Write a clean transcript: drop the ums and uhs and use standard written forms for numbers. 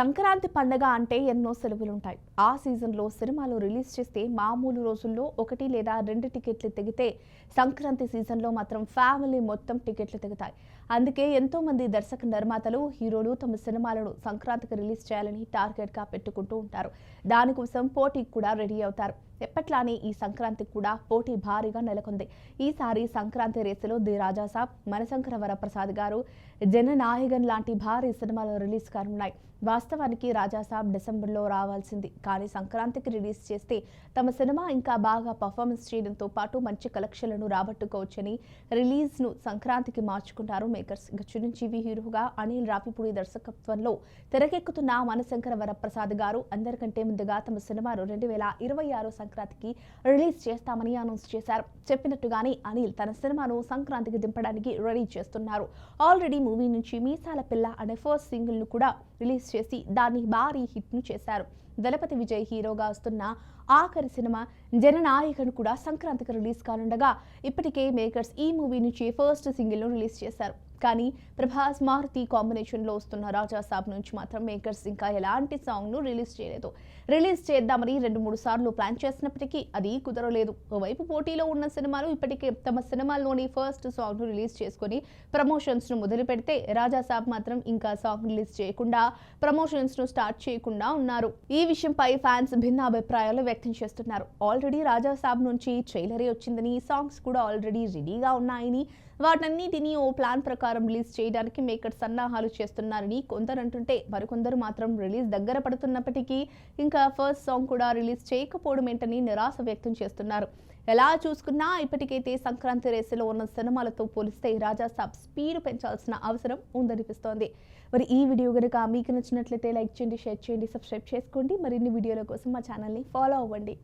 సంక్రాంతి పండగ అంటే ఎన్నో సెలవులుంటాయి. ఆ సీజన్లో సినిమాలు రిలీజ్ చేస్తే మామూలు రోజుల్లో 1 లేదా 2 టికెట్లు తెగితే సంక్రాంతి సీజన్లో మాత్రం ఫ్యామిలీ మొత్తం టికెట్లు తెగుతాయి. అందుకే ఎంతో మంది దర్శక నిర్మాతలు, హీరోలు తమ సినిమాలను సంక్రాంతికి రిలీజ్ చేయాలని టార్గెట్గా పెట్టుకుంటూ ఉంటారు. దానికోసం పోటీకి కూడా రెడీ అవుతారు. ఎప్పట్లానే ఈ సంక్రాంతి కూడా పోటీ భారీగా నెలకొంది. ఈసారి సంక్రాంతి రేసులో ది రాజాసాబ్, మనశంకర వరప్రసాద్ గారు, జననాయకన్ లాంటి భారీ సినిమాలు రిలీజ్ కానున్నాయి. వాస్తవానికి రాజాసాబ్ డిసెంబర్లో రావాల్సింది, కానీ సంక్రాంతికి రిలీజ్ చేస్తే తమ సినిమా ఇంకా బాగా పర్ఫార్మెన్స్ చేయడంతో పాటు మంచి కలెక్షన్లను రాబట్టుకోవచ్చని రిలీజ్ను సంక్రాంతికి మార్చుకుంటారు మేకర్స్. చిరంజీవి హీరోగా, అనిల్ రావిపూడి దర్శకత్వంలో తెరకెక్కుతున్న మనశంకర వరప్రసాద్ గారు అందరికంటే ముందుగా తమ సినిమాను 2026 సంక్రాంతికి రిలీజ్ చేస్తామని అనౌన్స్ చేశారు. చెప్పినట్టుగానే అనిల్ తన సినిమాను సంక్రాంతికి దింపడానికి రెడీ చేస్తున్నారు. ఆల్రెడీ మూవీ నుంచి మీసాల పిల్ల అనే ఫస్ట్ సింగిల్ ను కూడా రిలీజ్ చేసి దాన్ని భారీ హిట్ ను చేశారు. దళపతి విజయ్ హీరోగా వస్తున్న ఆఖరి సినిమా జననాయకన్ కూడా సంక్రాంతికి రిలీజ్ కానుండగా ఇప్పటికే మేకర్స్ ఈ మూవీ నుంచి ఫస్ట్ సింగిల్ ను రిలీజ్ చేశారు. కానీ ప్రభాస్, మారుతి కాంబినేషన్లో వస్తున్న రాజాసాబ్ నుంచి మాత్రం మేకర్స్ ఇంకా ఎలాంటి సాంగ్ను రిలీజ్ చేయలేదు. రిలీజ్ చేద్దామని 2-3 సార్లు ప్లాన్ చేసినప్పటికీ అది కుదరలేదు. ఓవైపు పోటీలో ఉన్న సినిమాలు ఇప్పటికే తమ సినిమాల్లోని ఫస్ట్ సాంగ్ను రిలీజ్ చేసుకుని ప్రమోషన్స్ను మొదలు పెడితే రాజాసాబ్ మాత్రం ఇంకా సాంగ్ రిలీజ్ చేయకుండా ప్రమోషన్స్ను స్టార్ట్ చేయకుండా ఉన్నారు. ఈ విషయంపై ఫ్యాన్స్ భిన్న అభిప్రాయాలు వ్యక్తం చేస్తున్నారు. ఆల్రెడీ రాజాసాబ్ నుంచి ట్రైలరే వచ్చిందని, సాంగ్స్ కూడా ఆల్రెడీ రెడీగా ఉన్నాయని, వాటన్నిటినీ ఓ ప్లాన్ ప్రకారం రిలీజ్ చేయడానికి మేకర్స్ సన్నాహాలు చేస్తున్నారని కొందరు అంటుంటే, మరికొందరు మాత్రం రిలీజ్ దగ్గర పడుతున్నప్పటికీ ఇంకా ఫస్ట్ సాంగ్ కూడా రిలీజ్ చేయకపోవడం ఏంటని నిరాశ వ్యక్తం చేస్తున్నారు. ఎలా చూసుకున్నా ఇప్పటికైతే సంక్రాంతి రేసులో ఉన్న సినిమాలతో పోలిస్తే రాజాసాబ్ స్పీడ్ పెంచాల్సిన అవసరం ఉందనిపిస్తోంది. మరి ఈ వీడియో కనుక మీకు నచ్చినట్లయితే లైక్ చేయండి, షేర్ చేయండి, సబ్స్క్రైబ్ చేసుకోండి. మరిన్ని వీడియోల కోసం మా ఛానల్ని ఫాలో అవ్వండి.